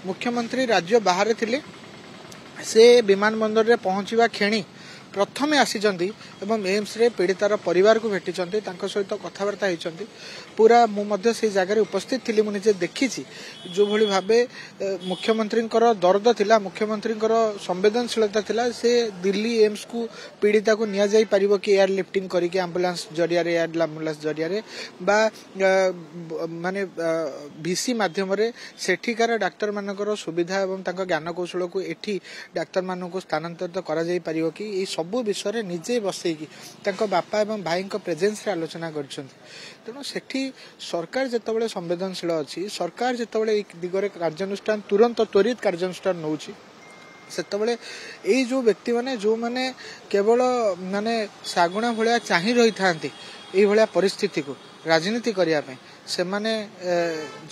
मुख्यमंत्री राज्य बाहर थिले से विमान बंदर रे पहुंचवा खेणी प्रथमे आसीचंती एवं एम्स रे पीड़ितार परिवार को भेटी सहित कथबार्ता होती पूरा मुझे से जगह उपस्थित थी मुझे देखी जो भली भावे मुख्यमंत्री दर्द थिला मुख्यमंत्री संवेदनशीलता थिला से दिल्ली एम्स को पीड़िता को निया जाई परिबो कि एयर लिफ्टिंग करके एम्बुलेंस जरिया रे एयर एम्बुलेंस जरिया रे बा माने भिसी माध्यम रे सेठिकार डाक्टर मानकर सुविधा एवं तांको ज्ञान कौशल को एठी डाक्तर मानन को स्थानांतरित करा जाई परिबो कि ए सबु विषय निजे बसैकी बापा एवं भाई प्रेजेंस रे आलोचना करछन्ति तेणु सेठी सरकार जेतबेले संवेदनशील अछि सरकार जेतबेले एक दिगरे कार्यानुष्ठान तुरंत त्वरित कार्यानुष्ठान नउछि सेतबेले एई जो व्यक्ति माने जो माने केवल माने सागुणा भलिया चाहि रही थांती एई भलिया परिस्थिति को राजनीति करिया पे से माने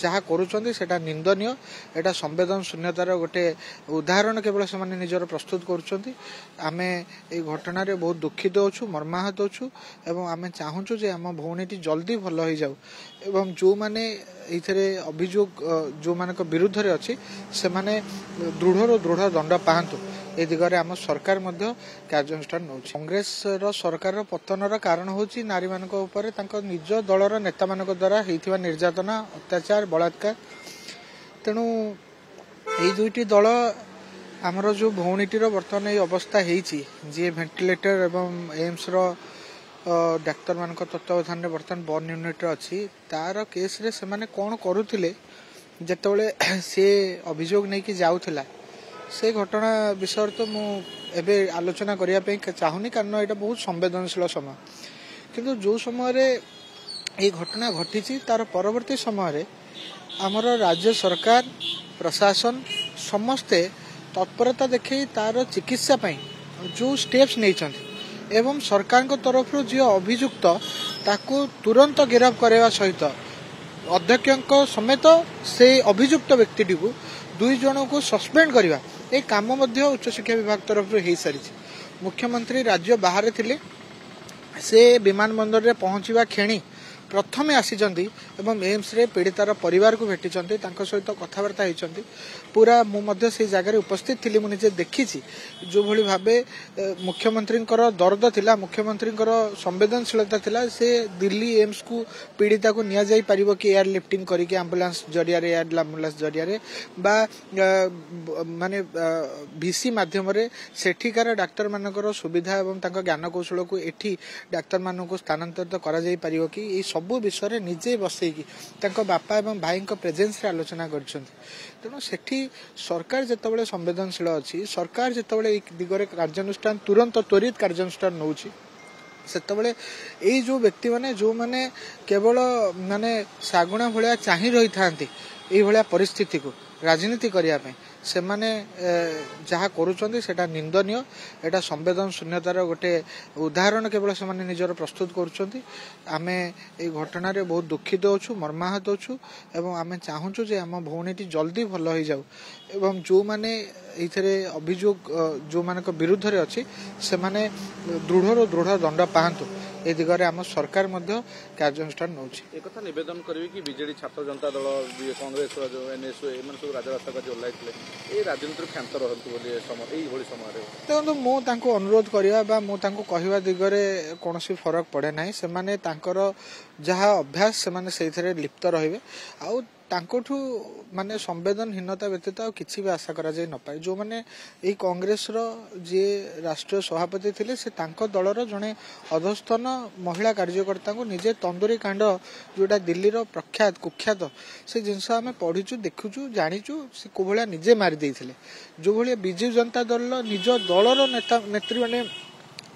जहा करूचंती सेटा निंदनीय एटा संवेदन शून्यतार गोटे उदाहरण केवल से माने निजर प्रस्तुत करूचंती आमे ए घटना रे बहुत दुखित होछु मर्माहत होछु एवं आमे चाहूछु जे हम भौणीटी जल्दी भल हो जाऊ एवं जो माने एथरे अभियोग जो मानक विरुद्ध रे अछि से माने दृढ़ दंड पाहंतु ए दिगरे आम सरकार मध्य कार्यानुष्ठान नउछि कांग्रेस रो सरकार रो पतन रो कारण होछि नारी मानक ऊपर तांको निज दलर नेता मानक द्वारा हेइथिबा निर्यातना अत्याचार बलात्कार तेणु एई दुईटी दल आमर जो भौणीटीर बर्तमान ये अवस्था हेइछि जे वेंटिलेटर एवं एम्स रो डाक्तर मानक तत्वावधान रे बर्तमान बर्न यूनिट अछि तार केस रे से माने कोन करूथिले जेतबेले से अभियोग नै कि जाउथिला से घटना विषय तो मुझे आलोचना करने चाहूनी कारण यहाँ बहुत संवेदनशील समय किंतु जो समय ये घटना घटी तार परवर्ती समय आमर राज्य सरकार प्रशासन समस्ते तत्परता देखी तार चिकित्सा जो स्टेप्स नहीं एवं सरकार को तरफ जी अभियुक्त ताकू तुरंत गिरफ्त करने सहित अध्यक्ष समेत से अभियुक्त व्यक्ति को 2 जन को सस्पेंड करवा ए काम उच्च शिक्षा विभाग तरफ हो सारी मुख्यमंत्री राज्य बाहर थिले से विमान बंदर रे पहुंचवा खेणी प्रथमे आसीचंती एवं एम्स रे पीड़ितार परिवार को भेटी सहित कथबार्ता होती पूरा मुझे से जगह उपस्थित थी मुझे देखी जो भली भावे मुख्यमंत्री दर्द थिला मुख्यमंत्री संवेदनशीलता थिला से दिल्ली एम्स को पीड़िता को निया जाई परिबो कि एयर लिफ्टिंग करके एम्बुलेंस जरिया रे एयर एम्बुलेंस जरिया रे बा माने भिसी माध्यम रे सेठिकार डाक्तर मानकर सुविधा एवं तांको ज्ञान कौशल को एठी डाक्तर मानन को स्थानांतरित करा जाई परिबो कि ए सबु विषय निजे बसैकी बापा एवं भाई प्रेजेंस रे आलोचना करछन्ति तेणु सेठी सरकार जेतबेले संवेदनशील अछि सरकार जेतबेले एक दिगरे कार्यानुष्ठान तुरंत त्वरित कार्यानुष्ठान नउछि सेतबेले एई जो व्यक्ति माने जो माने केवल माने सागुणा भलिया चाहि रही थांती एई भलिया परिस्थिति को राजनीति करिया पे से माने जहा करूचंती सेटा निंदनीय एटा संवेदन शून्यतार गोटे उदाहरण केवल से माने निजर प्रस्तुत करूचंती आमे ए घटना रे बहुत दुखित होछु मर्माहत होछु एवं आमे चाहूछु जे हम भौणीटी जल्दी भल हो जाऊ एवं जो माने एथरे अभियोग जो मानक विरुद्ध रे अछि से माने दृढ़ दंड पाहंतु ए दिगरे आम सरकार मध्य कार्यानुष्ठान नउछि एक कथा निवेदन करबी कि बीजेडी छात्र जनता दल कांग्रेस जो एनएसओ एमन सब राजरास्ता का जो लाइटले ए राजनीति क्षांत रहंतु बोली समय एई भली समय रे तो मो तांको अनुरोध करिवा बा मो तांको कहिवा दिगरे कोनोसी फरक पड़े नाही से माने तांकर जहा अभ्यास से माने सेथरे लिप्त रहिबे आउ तांकोठू माने संवेदनहीनता व्यतीत किसी भी आशा करा जाय न पाए जो माने ए कांग्रेस रो जे राष्ट्रीय सभापति थिले से तांको दलर जने अधस्थन महिला कार्यकर्ता को निजे तंदूरी कांड जोटा दिल्ली रो प्रख्यात कुख्यात से जिनस आमे पढिचु देखुचु जानिचु से कोभलिया निजे मारि देथिले जो भलिया बिजू जनता दल निज दलर नेता नेत्री माने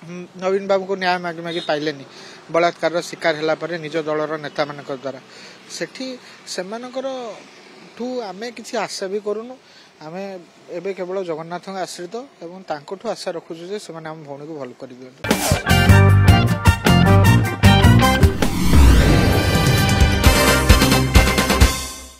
नवीन बाबू को न्याय मागी मागी पाइलेनी बलात्कार शिकार हला परे निज दलर नेता मानक द्वारा सेठी सेमानकर ठू आमे किछि आशा भी करूनु आमे एबे केवल जगन्नाथ आश्रित एवं तांकोठू आशा रखुछु जे सेमाने हम भौणी को भल करि दियंतु।